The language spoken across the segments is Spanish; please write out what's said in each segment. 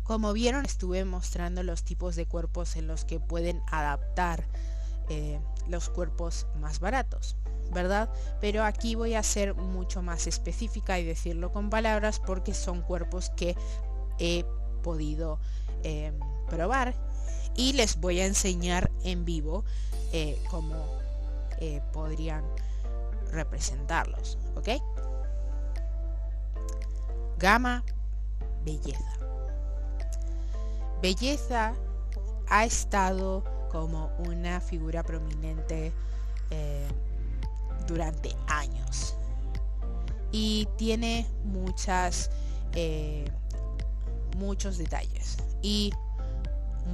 Como vieron, estuve mostrando los tipos de cuerpos en los que pueden adaptar los cuerpos más baratos, ¿verdad? Pero aquí voy a ser mucho más específica y decirlo con palabras porque son cuerpos que he podido probar y les voy a enseñar en vivo cómo podrían representarlos, ¿ok? Gama Belleza. Belleza ha estado como una figura prominente durante años y tiene muchos detalles y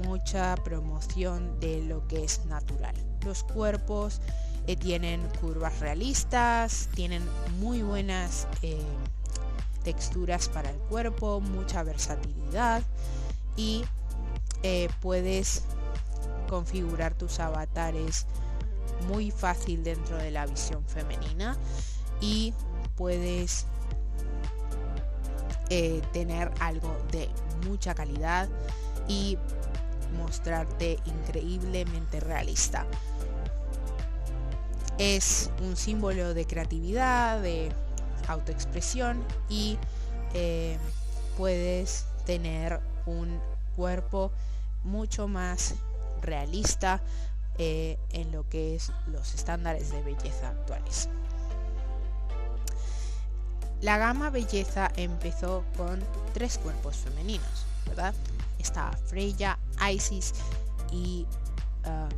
mucha promoción de lo que es natural. Los cuerpos tienen curvas realistas, tienen muy buenas texturas para el cuerpo, mucha versatilidad y puedes configurar tus avatares muy fácil dentro de la visión femenina y puedes tener algo de mucha calidad y mostrarte increíblemente realista. Es un símbolo de creatividad, de autoexpresión y puedes tener un cuerpo mucho más realista en lo que es los estándares de belleza actuales. La gama belleza empezó con 3 cuerpos femeninos, ¿verdad? Estaba Freya, Isis y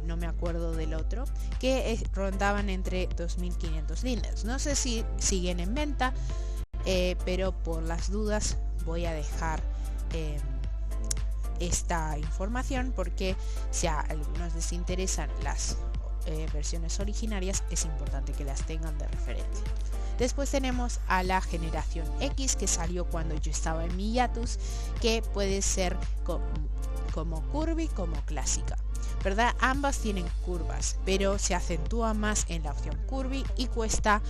no me acuerdo del otro, que rondaban entre 2.500 lindens. No sé si siguen en venta, pero por las dudas voy a dejar esta información porque si a algunos les interesan las versiones originarias es importante que las tengan de referencia. Después tenemos a la generación X, que salió cuando yo estaba en mi hiatus, que puede ser como curvy como clásica, ¿verdad? Ambas tienen curvas, pero se acentúa más en la opción curvy y cuesta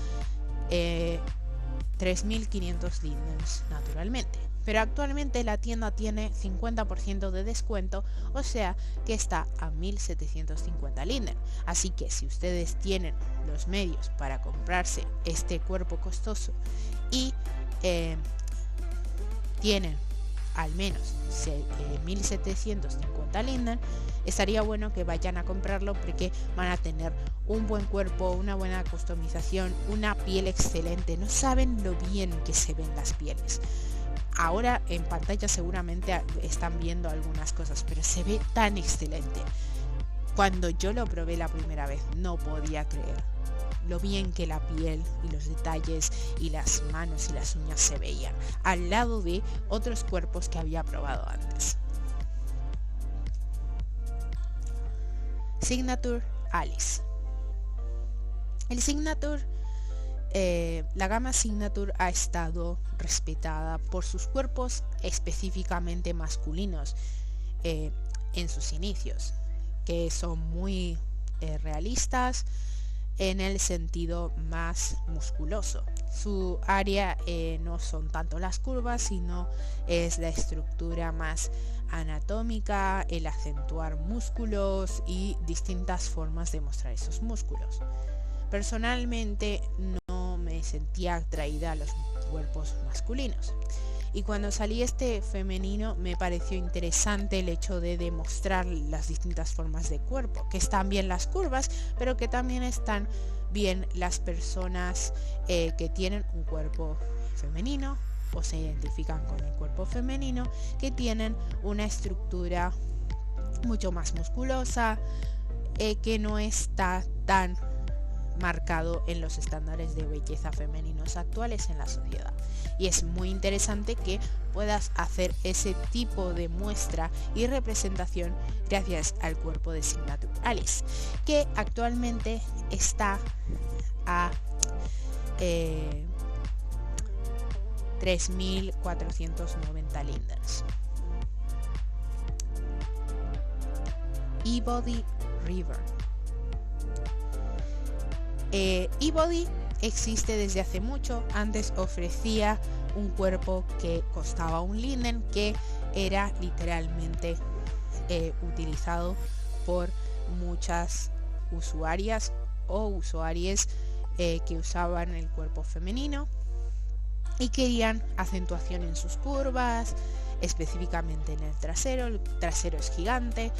3.500 lindens naturalmente. Pero actualmente la tienda tiene 50% de descuento, o sea que está a 1.750 linden. Así que si ustedes tienen los medios para comprarse este cuerpo costoso y tienen al menos 1.750 linden, estaría bueno que vayan a comprarlo porque van a tener un buen cuerpo, una buena customización, una piel excelente. No saben lo bien que se ven las pieles. Ahora en pantalla seguramente están viendo algunas cosas, pero se ve tan excelente. Cuando yo lo probé la primera vez no podía creer lo bien que la piel y los detalles y las manos y las uñas se veían, al lado de otros cuerpos que había probado antes. Signature Alice. El Signature la gama Signature ha estado respetada por sus cuerpos específicamente masculinos en sus inicios, que son muy realistas en el sentido más musculoso. Su área no son tanto las curvas, sino es la estructura más anatómica, el acentuar músculos y distintas formas de mostrar esos músculos. Personalmente no me sentía atraída a los cuerpos masculinos y cuando salí este femenino me pareció interesante el hecho de demostrar las distintas formas de cuerpo, que están bien las curvas, pero que también están bien las personas que tienen un cuerpo femenino o se identifican con el cuerpo femenino, que tienen una estructura mucho más musculosa, que no está tan marcado en los estándares de belleza femeninos actuales en la sociedad. Y es muy interesante que puedas hacer ese tipo de muestra y representación gracias al cuerpo de Signature Alice, que actualmente está a 3.490 lindens. eBody River. eBody existe desde hace mucho. Antes ofrecía un cuerpo que costaba un linden, que era literalmente utilizado por muchas usuarias o usuarios que usaban el cuerpo femenino y querían acentuación en sus curvas, específicamente en el trasero es gigante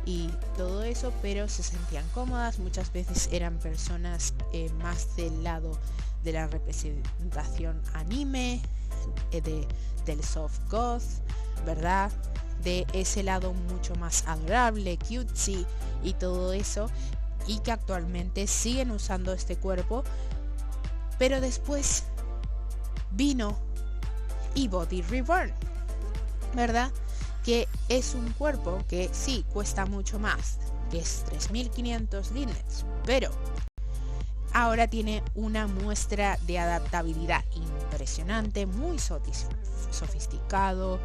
y todo eso, pero se sentían cómodas. Muchas veces eran personas más del lado de la representación anime, del soft goth, ¿verdad? De ese lado mucho más adorable, cutesy y todo eso, y que actualmente siguen usando este cuerpo. Pero después vino eBody Reborn, ¿verdad? Que es un cuerpo que sí cuesta mucho más, que es 3.500 lindens, pero ahora tiene una muestra de adaptabilidad impresionante, muy sofisticado,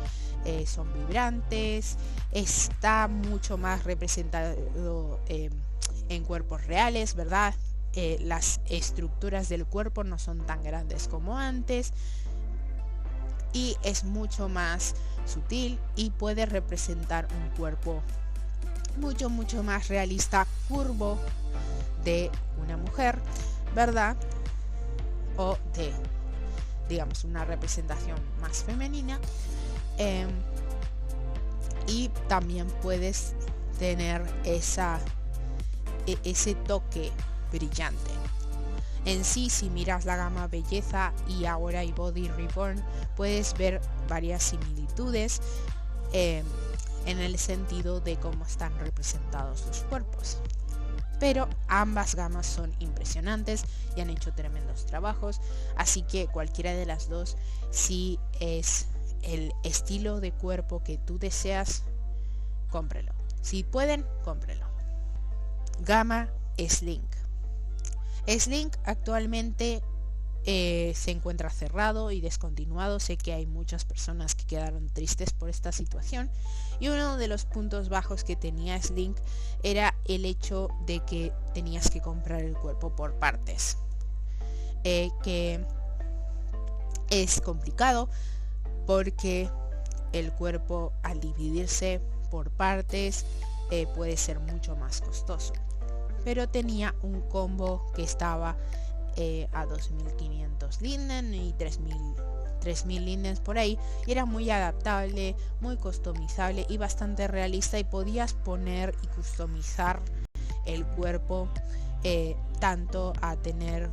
son vibrantes, está mucho más representado en cuerpos reales, ¿verdad? Las estructuras del cuerpo no son tan grandes como antes y es mucho más sutil y puede representar un cuerpo mucho más realista, curvo, de una mujer, ¿verdad? O de, digamos, una representación más femenina. Y también puedes tener ese toque brillante. En sí, si miras la gama belleza y ahora eBody Reborn, puedes ver varias similitudes en el sentido de cómo están representados los cuerpos. Pero ambas gamas son impresionantes y han hecho tremendos trabajos, así que cualquiera de las dos, si es el estilo de cuerpo que tú deseas, cómprelo. Si pueden, cómprelo. Gama Slink. Slink actualmente se encuentra cerrado y descontinuado. Sé que hay muchas personas que quedaron tristes por esta situación, y uno de los puntos bajos que tenía Slink era el hecho de que tenías que comprar el cuerpo por partes, que es complicado porque el cuerpo, al dividirse por partes, puede ser mucho más costoso. Pero tenía un combo que estaba a 2.500 linden y 3.000 lindens por ahí, y era muy adaptable, muy customizable y bastante realista, y podías poner y customizar el cuerpo tanto a tener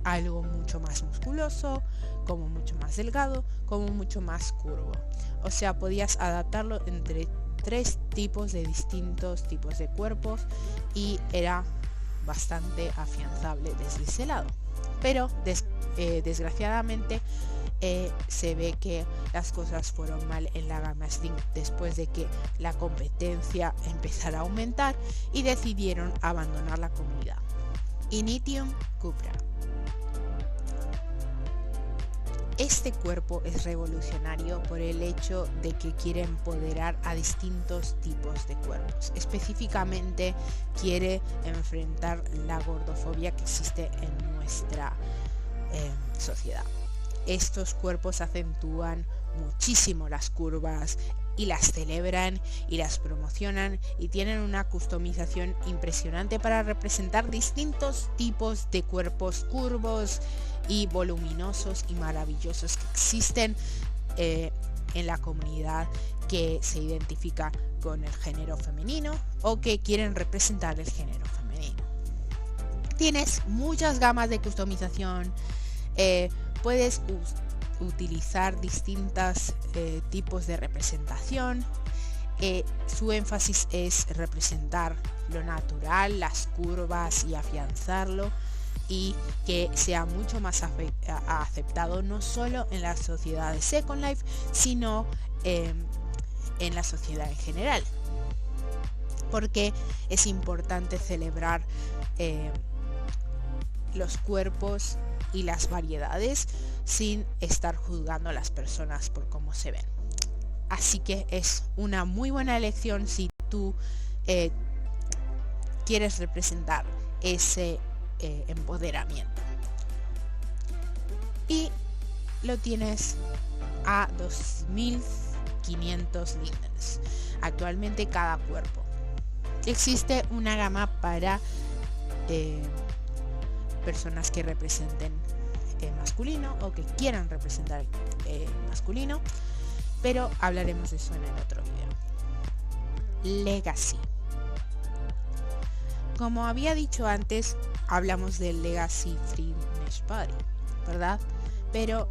algo mucho más musculoso, como mucho más delgado, como mucho más curvo. O sea, podías adaptarlo entre 3 tipos de distintos tipos de cuerpos y era bastante afianzable desde ese lado. Pero desgraciadamente se ve que las cosas fueron mal en la gama Slink después de que la competencia empezara a aumentar y decidieron abandonar la comunidad. Initium Cupra. Este cuerpo es revolucionario por el hecho de que quiere empoderar a distintos tipos de cuerpos. Específicamente quiere enfrentar la gordofobia que existe en nuestra sociedad. Estos cuerpos acentúan muchísimo las curvas y las celebran y las promocionan, y tienen una customización impresionante para representar distintos tipos de cuerpos curvos y voluminosos y maravillosos que existen en la comunidad que se identifica con el género femenino o que quieren representar el género femenino. Tienes muchas gamas de customización, puedes utilizar distintos tipos de representación. Su énfasis es representar lo natural, las curvas, y afianzarlo, y que sea mucho más aceptado no solo en la sociedad de Second Life, sino en la sociedad en general, porque es importante celebrar los cuerpos y las variedades sin estar juzgando a las personas por cómo se ven. Así que es una muy buena elección si tú quieres representar ese empoderamiento. y lo tienes a 2.500 lindens actualmente cada cuerpo. Existe una gama para personas que representen masculino o que quieran representar masculino, pero hablaremos de eso en el otro video. Legacy. Como había dicho antes, hablamos del Legacy Free Mesh Body, ¿verdad? Pero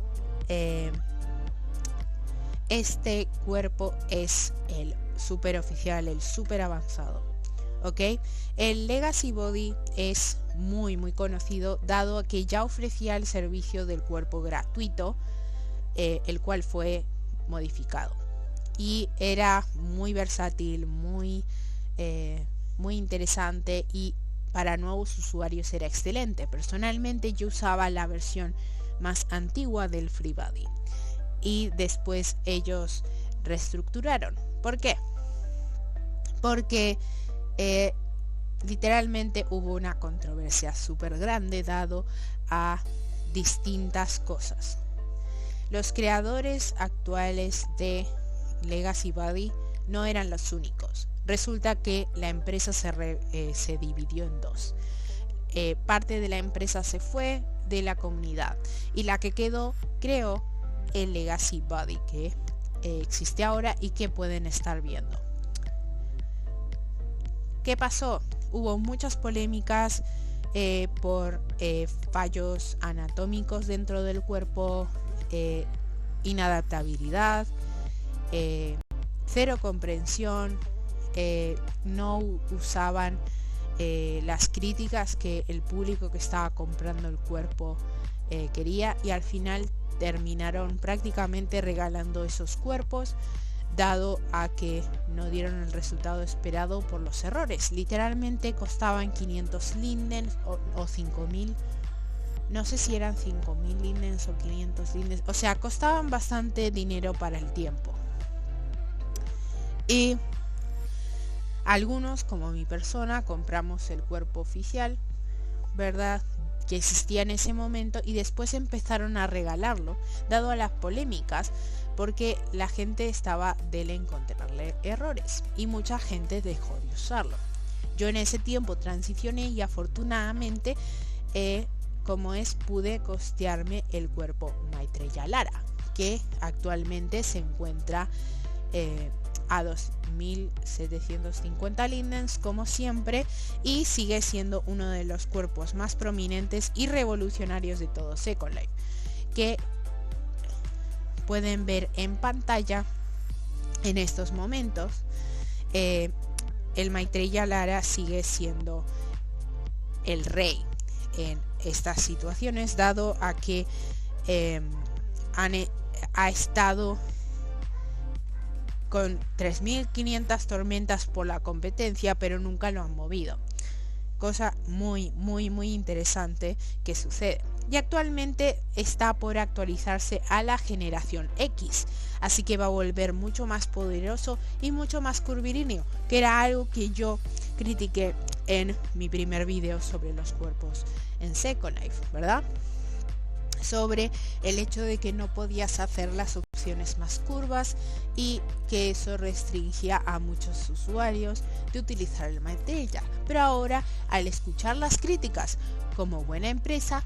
este cuerpo es el super oficial, el super avanzado, ¿ok? El Legacy Body es muy conocido, dado que ya ofrecía el servicio del cuerpo gratuito, el cual fue modificado, y era muy versátil, muy interesante, y para nuevos usuarios era excelente. Personalmente yo usaba la versión más antigua del Free Body y después ellos reestructuraron. ¿Por qué? Porque literalmente hubo una controversia súper grande dado a distintas cosas. Los creadores actuales de Legacy Body no eran los únicos. Resulta que la empresa se dividió en dos. Parte de la empresa se fue de la comunidad y la que quedó creó el Legacy Body que existe ahora y que pueden estar viendo. ¿Qué pasó? Hubo muchas polémicas por fallos anatómicos dentro del cuerpo, inadaptabilidad, cero comprensión, no usaban las críticas que el público que estaba comprando el cuerpo quería, y al final terminaron prácticamente regalando esos cuerpos, dado a que no dieron el resultado esperado por los errores. Literalmente costaban 500 lindens o 5.000, no sé si eran 5.000 lindens o 500 lindens, o sea, costaban bastante dinero para el tiempo. Y algunos, como mi persona, compramos el cuerpo oficial, ¿verdad?, que existía en ese momento, y después empezaron a regalarlo, dado a las polémicas, porque la gente estaba de encontrarle errores y mucha gente dejó de usarlo. Yo en ese tiempo transicioné y afortunadamente pude costearme el cuerpo Maitreya Lara, que actualmente se encuentra a 2.750 lindens como siempre, y sigue siendo uno de los cuerpos más prominentes y revolucionarios de todo Second Life, que pueden ver en pantalla en estos momentos. El Maitreya Lara sigue siendo el rey en estas situaciones, dado a que ha estado con 3.500 tormentas por la competencia, pero nunca lo han movido. Cosa muy interesante que sucede. Y actualmente está por actualizarse a la generación X, así que va a volver mucho más poderoso y mucho más curvilíneo, que era algo que yo critiqué en mi primer video sobre los cuerpos en Second Life, ¿verdad? Sobre el hecho de que no podías hacer las opciones más curvas y que eso restringía a muchos usuarios de utilizar el Maitreya. Pero ahora, al escuchar las críticas como buena empresa,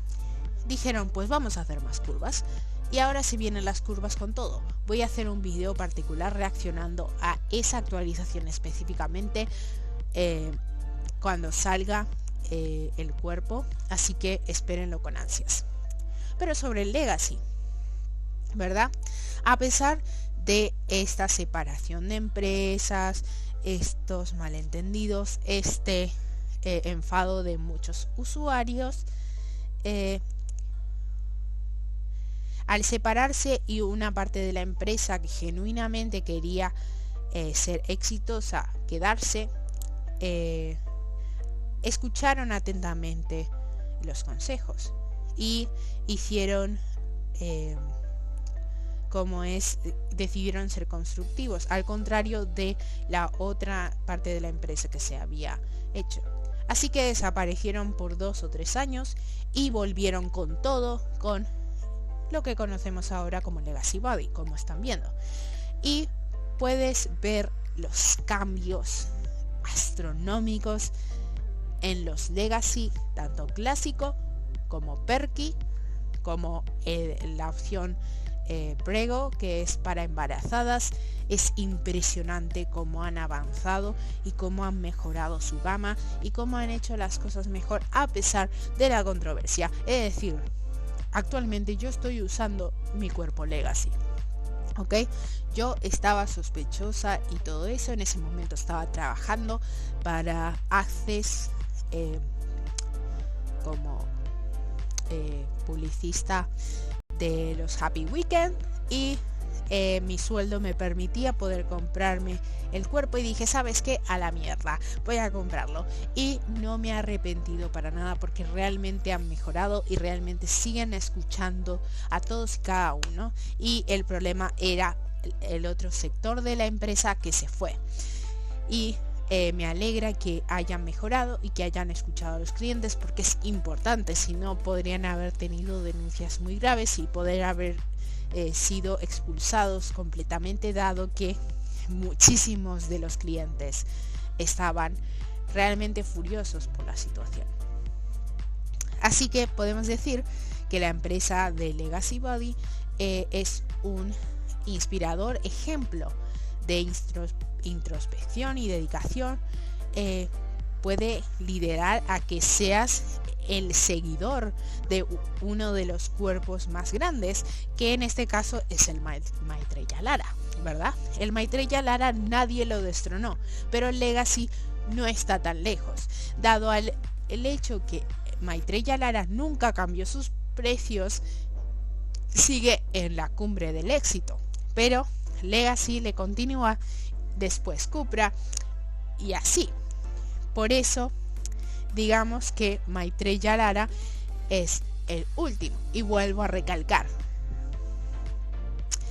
dijeron pues vamos a hacer más curvas, y ahora se vienen las curvas con todo. Voy a hacer un video particular reaccionando a esa actualización específicamente cuando salga el cuerpo, así que espérenlo con ansias. Pero sobre el Legacy, ¿verdad? A pesar de esta separación de empresas, estos malentendidos, enfado de muchos usuarios, al separarse y una parte de la empresa que genuinamente quería ser exitosa quedarse, escucharon atentamente los consejos y hicieron decidieron ser constructivos, al contrario de la otra parte de la empresa que se había hecho. Así que desaparecieron por 2 o 3 años y volvieron con todo, con lo que conocemos ahora como Legacy Body, como están viendo. Y puedes ver los cambios astronómicos en los Legacy, tanto clásico como Perky, como la opción Prego, que es para embarazadas. Es impresionante cómo han avanzado y cómo han mejorado su gama y cómo han hecho las cosas mejor a pesar de la controversia. Es decir, actualmente yo estoy usando mi cuerpo Legacy, ¿ok? Yo estaba sospechosa y todo eso. En ese momento estaba trabajando para Access como publicista de los Happy Weekend, y mi sueldo me permitía poder comprarme el cuerpo, y dije, ¿sabes qué? A la mierda, voy a comprarlo. Y no me he arrepentido para nada, porque realmente han mejorado y realmente siguen escuchando a todos y cada uno. Y el problema era el otro sector de la empresa que se fue. Y me alegra que hayan mejorado y que hayan escuchado a los clientes, porque es importante. Si no, podrían haber tenido denuncias muy graves y poder haber sido expulsados completamente, dado que muchísimos de los clientes estaban realmente furiosos por la situación. Así que podemos decir que la empresa de Legacy Body es un inspirador ejemplo de introspección y dedicación. Puede liderar a que seas el seguidor de uno de los cuerpos más grandes, que en este caso es el Maitreya Lara, ¿verdad? El Maitreya Lara nadie lo destronó, pero el Legacy no está tan lejos, dado el hecho que Maitreya Lara nunca cambió sus precios. Sigue en la cumbre del éxito, pero Legacy le continúa, después Cupra, y así. Por eso digamos que Maitreya Lara es el último, y vuelvo a recalcar,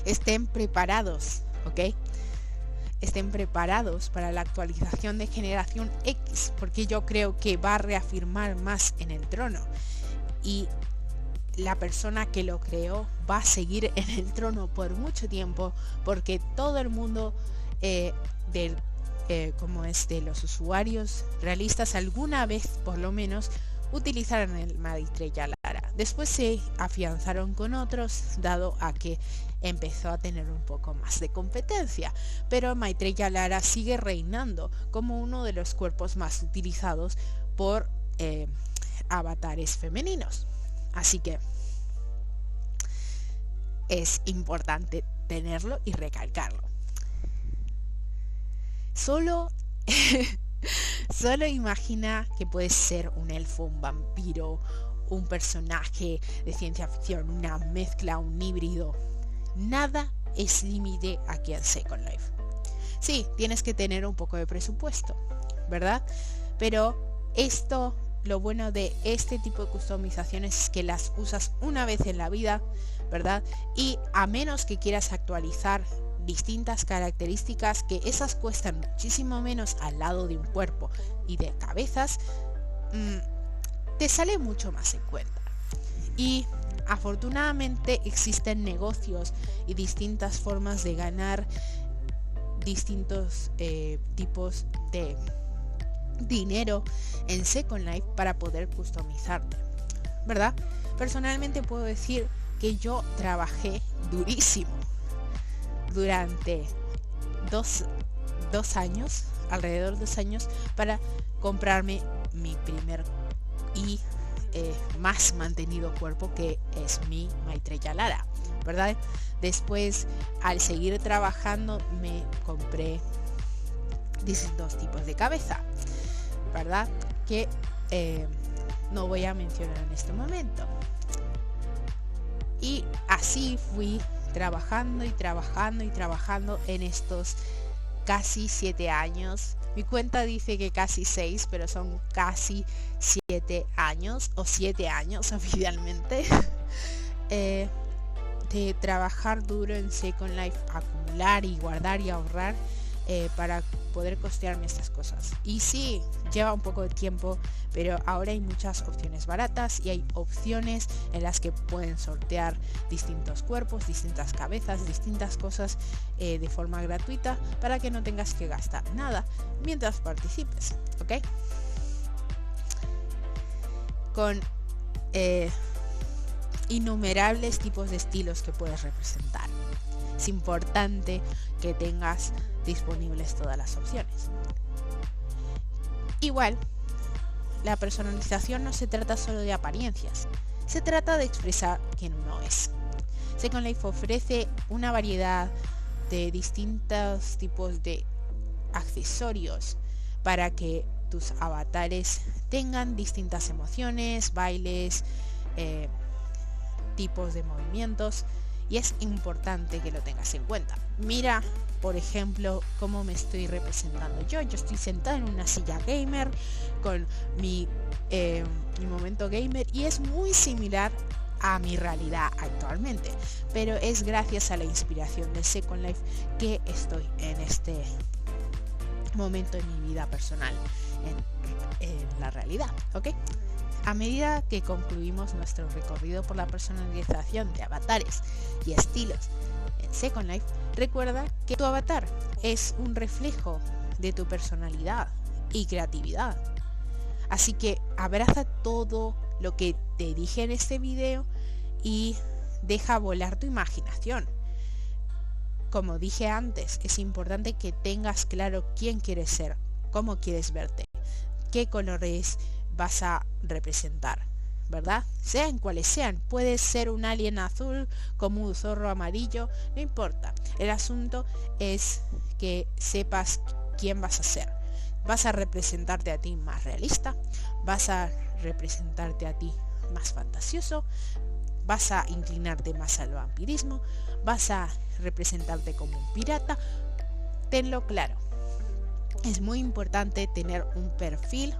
estén preparados, ¿ok? Estén preparados para la actualización de generación X, porque yo creo que va a reafirmar más en el trono, y la persona que lo creó va a seguir en el trono por mucho tiempo, porque todo el mundo de los usuarios realistas alguna vez por lo menos utilizaron el Maitreya Lara. Después se afianzaron con otros, dado a que empezó a tener un poco más de competencia, pero Maitreya Lara sigue reinando como uno de los cuerpos más utilizados por avatares femeninos. Así que es importante tenerlo y recalcarlo. Solo imagina que puedes ser un elfo, un vampiro, un personaje de ciencia ficción, una mezcla, un híbrido. Nada es límite aquí en Second Life. Sí, tienes que tener un poco de presupuesto, ¿verdad? Pero lo bueno de este tipo de customizaciones es que las usas una vez en la vida, ¿verdad? Y a menos que quieras actualizar distintas características, que esas cuestan muchísimo menos al lado de un cuerpo y de cabezas, te sale mucho más en cuenta. Y afortunadamente existen negocios y distintas formas de ganar distintos tipos de dinero en Second Life para poder customizarte, ¿verdad? Personalmente puedo decir que yo trabajé durísimo durante alrededor de 2 años para comprarme mi primer y más mantenido cuerpo, que es mi Maitreya Lara, ¿verdad? Después, al seguir trabajando, me compré distintos tipos de cabeza, ¿verdad? Que no voy a mencionar en este momento. Y así fui trabajando en estos casi 7 años. Mi cuenta dice que casi 6, pero son casi 7 años, o 7 años oficialmente, de trabajar duro en Second Life, acumular y guardar y ahorrar, para poder costearme estas cosas. Y sí, lleva un poco de tiempo, pero ahora hay muchas opciones baratas y hay opciones en las que pueden sortear distintos cuerpos, distintas cabezas, distintas cosas de forma gratuita, para que no tengas que gastar nada mientras participes, ¿ok? Con innumerables tipos de estilos que puedes representar. Es importante que tengas disponibles todas las opciones. Igual, la personalización no se trata solo de apariencias, se trata de expresar quién uno es. Second Life ofrece una variedad de distintos tipos de accesorios para que tus avatares tengan distintas emociones, bailes, tipos de movimientos, y es importante que lo tengas en cuenta. Mira, por ejemplo, cómo me estoy representando yo. Yo estoy sentada en una silla gamer con mi momento gamer, y es muy similar a mi realidad actualmente, pero es gracias a la inspiración de Second Life que estoy en este momento en mi vida personal, en la realidad, ¿ok? A medida que concluimos nuestro recorrido por la personalización de avatares y estilos en Second Life, recuerda que tu avatar es un reflejo de tu personalidad y creatividad. Así que abraza todo lo que te dije en este video y deja volar tu imaginación. Como dije antes, es importante que tengas claro quién quieres ser, cómo quieres verte, qué colores vas a representar, ¿verdad? Sean cuales sean, puedes ser un alien azul como un zorro amarillo, no importa. El asunto es que sepas quién vas a ser. Vas a representarte a ti más realista, vas a representarte a ti más fantasioso, vas a inclinarte más al vampirismo, vas a representarte como un pirata. Tenlo claro. Es muy importante tener un perfil.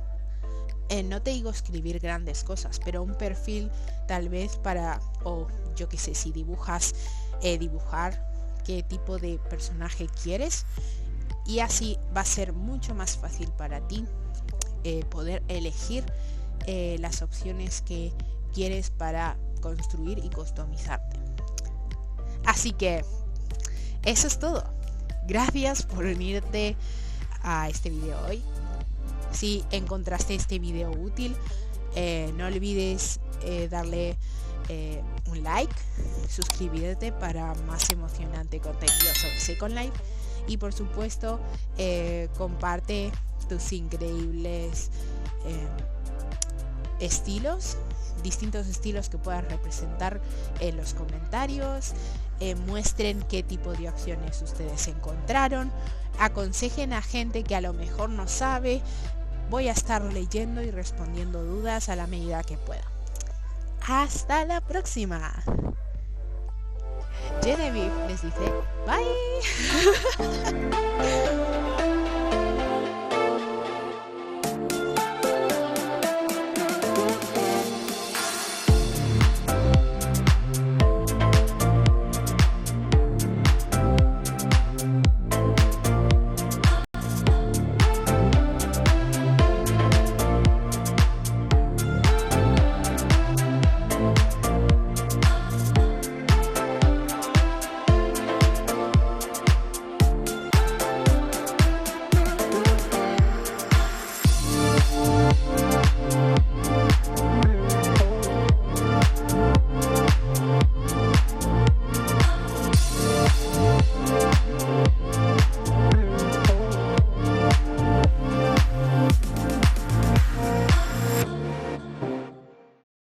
No te digo escribir grandes cosas, pero un perfil tal vez para, o yo qué sé, si dibujas, dibujar qué tipo de personaje quieres, y así va a ser mucho más fácil para ti poder elegir las opciones que quieres para construir y customizarte. Así que eso es todo. Gracias por unirte a este video hoy. Si encontraste este video útil, no olvides darle un like, suscribirte para más emocionante contenido sobre Second Life, y por supuesto comparte tus increíbles estilos, distintos estilos que puedas representar en los comentarios. Muestren qué tipo de opciones ustedes encontraron, aconsejen a gente que a lo mejor no sabe. Voy a estar leyendo y respondiendo dudas a la medida que pueda. Hasta la próxima. Genevieve les dice bye.